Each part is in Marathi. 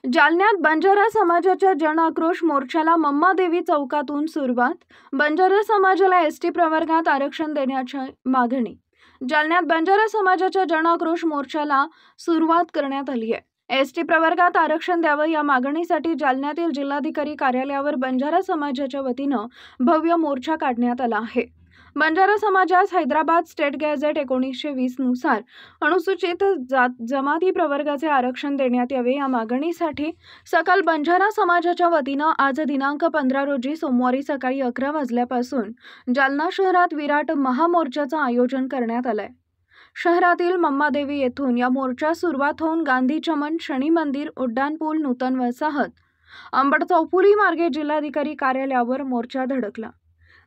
जालन्यात बंजारा समाजाच्या जन आक्रोश मोर्चाला मम्मादेवी चौकातून सुरुवात। बंजारा समाजाला एसटी प्रवर्गात आरक्षण देण्याची मागणी। जालन्यात बंजारा समाजाच्या जन आक्रोश मोर्चाला सुरुवात करण्यात आली आहे। एसटी प्रवर्गात आरक्षण द्यावं या मागणीसाठी जालन्यातील जिल्हाधिकारी कार्यालयावर बंजारा समाजाच्या वतीनं भव्य मोर्चा काढण्यात आला आहे। बंजारा समाजास हैदराबाद स्टेट गॅझेट 1920 नुसार अनुसूचित जमाती प्रवर्गाचे आरक्षण देण्यात यावे या मागणीसाठी सकल बंजारा समाजाच्या वतीनं आज दिनांक 15 रोजी सोमवारी सकाळी 11 वाजल्यापासून जालना शहरात विराट महामोर्चाचं आयोजन करण्यात आलंय। शहरातील मम्मादेवी येथून या मोर्चास सुरुवात होऊन गांधी चमन, शनी मंदिर, उड्डाणपूल, नूतन वसाहत, अंबड चौफुली मार्गे जिल्हाधिकारी कार्यालयावर मोर्चा धडकला।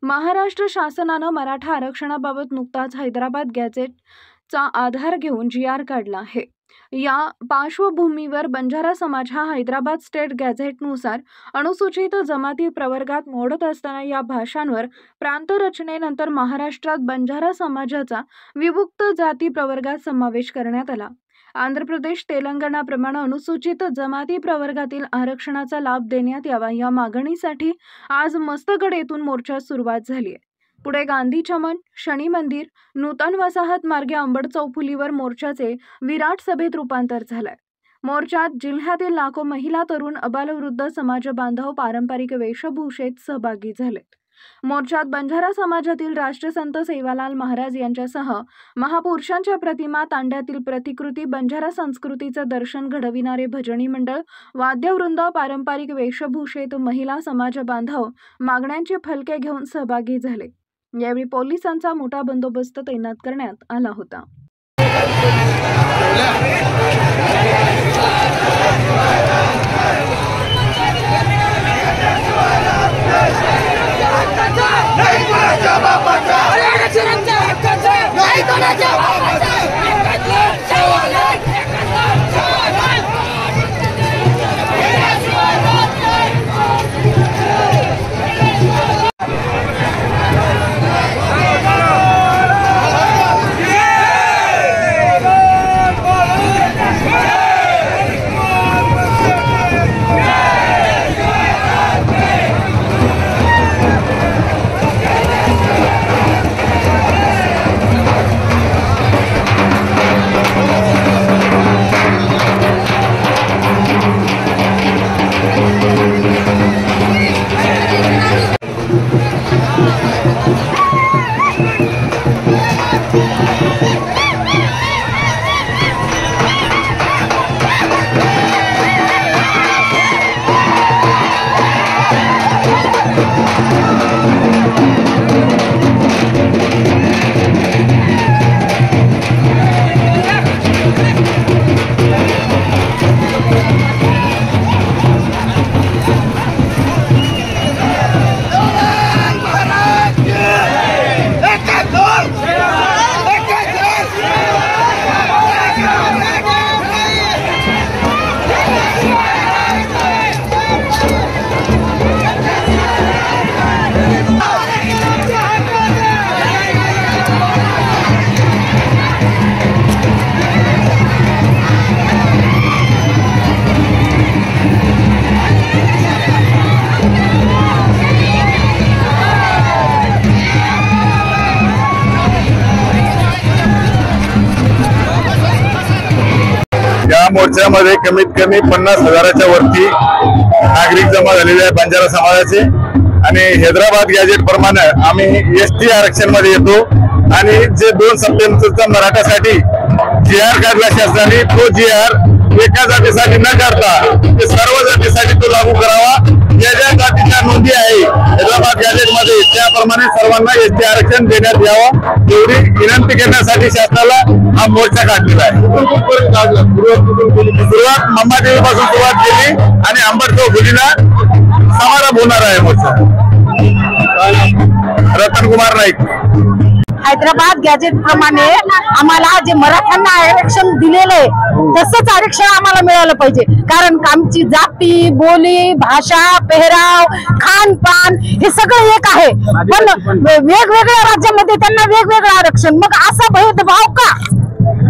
महाराष्ट्र शासनानं मराठा आरक्षणाबाबत नुकताच हैदराबाद गॅझेटचा आधार घेऊन GR काढला आहे। या पार्श्वभूमीवर बंजारा समाज हा हैदराबाद स्टेट गॅझेटनुसार अनुसूचित जमाती प्रवर्गात मोडत असताना या भाषांवर प्रांत रचनेनंतर महाराष्ट्रात बंजारा समाजाचा विभक्त जाती प्रवर्गात समावेश करण्यात आला। आंध्र प्रदेश, तेलंगणाप्रमाणे अनुसूचित जमाती प्रवर्गातील आरक्षणाचा लाभ देण्यात यावा या मागणीसाठी आज मस्तगड येथून मोर्चास सुरुवात झाली आहे। पुढे गांधी चमन, शनी मंदिर, नूतन वसाहत मार्गे अंबड चौफुलीवर मोर्चाचे विराट सभेत रूपांतर झालंय। मोर्चात जिल्ह्यातील लाखो महिला, तरुण, अबालवृद्ध समाज बांधव पारंपरिक वेशभूषेत सहभागी झालेत। मोर्चात बंजारा समाजातील राष्ट्रसंत सेवालाल महाराज यांच्यासह महापुरुषांच्या प्रतिमा, तांड्यातील प्रतिकृती, बंजारा संस्कृतीचं दर्शन घडविणारे भजनी मंडळ, वाद्यवृंद, पारंपरिक वेशभूषेत महिला समाज बांधव मागण्यांचे फलके घेऊन सहभागी झाले। यावेळी पोलिसांचा मोठा बंदोबस्त तैनात करण्यात आला होता। या मोर्चामध्ये कमीत कमी 50,000च्या वरती नागरिक जमा झालेले आहेत बंजारा समाजाचे। आणि हैदराबाद गॅझेट प्रमाणे आम्ही एसटी आरक्षण मध्ये येतो आणि जे 2 सप्टेंबरचा मराठासाठी GR काढला शासनाने, तो GR एका जातीसाठी न करता ते सर्व जातीसाठी तो लागू करावा। या ज्या जातीच्या नोंदी आहे हैदराबाद गॅझेट मध्ये त्याप्रमाणे सर्वांना एसटी आरक्षण देण्यात यावं एवढी विनंती करण्यासाठी शासनाला हा मोर्चा काढलेला आहे। सुरुवात मम्मादेवी पासून सुरुवात केली आणि अंबड चौफुलीला समारंभ होणार आहे मोर्चा। रतन कुमार नाईक। हैदराबाद गॅझेट प्रमाणे आम्हाला जे मराठ्यांना आरक्षण दिलेले तसंच आरक्षण आम्हाला मिळालं पाहिजे, कारण आमची जाती, बोली, भाषा, पेहराव, खानपान हे सगळं एक आहे, पण वेगवेगळ्या राज्यामध्ये त्यांना वेगवेगळं आरक्षण। मग असा भेदभाव का?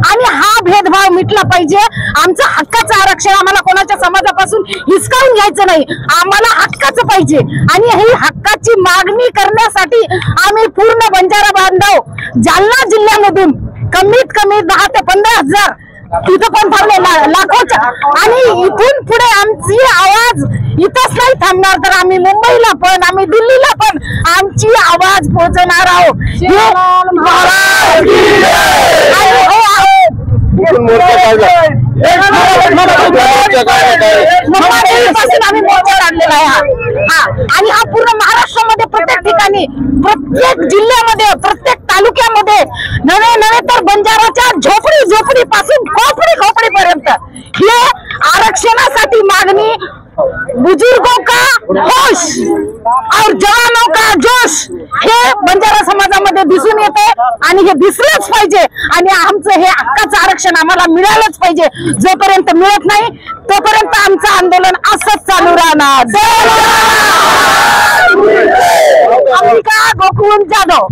आणि हा भेद भेदभाव मिटला पाहिजे. आमचं हक्काचं आरक्षण आम्हाला कोणाच्या समाजापासून हिसकावून घ्यायचं नाही. आम्हाला हक्काचं पाहिजे आणि ही हक्काची मागणी करण्यासाठी आम्ही पूर्ण बंजारा बांधव जालना जिल्ह्यामधून कमीत कमी 10 ते 15 हजार तिथं पण थांबले लाखोच्या. आणि इथून पुढे आमची आवाज इथंच नाही थांबणार, तर आम्ही मुंबईला पण, आम्ही दिल्लीला पण आमची आवाज पोहोचवणार आहोत. आम्ही मोर्चा काढलेला आहे आणि हा पूर्ण महाराष्ट्रामध्ये प्रत्येक ठिकाणी, प्रत्येक जिल्ह्यामध्ये, प्रत्येक तालुक्यामध्ये, नवे तर बंजाराच्या झोपडी पासून खोपडी पर्यंत हे आरक्षणासाठी मागणी. बुजुर्गों का होश और जवानों का जोश हे बंजारा समाजामध्ये दिसून येते आणि हे दिसलंच पाहिजे. आणि आमचं हे हक्काचं आरक्षण आम्हाला मिळालंच पाहिजे. जोपर्यंत मिळत नाही तोपर्यंत आमचं आंदोलन असंच चालू राहणार. अंबिका गोकुळ जाधव.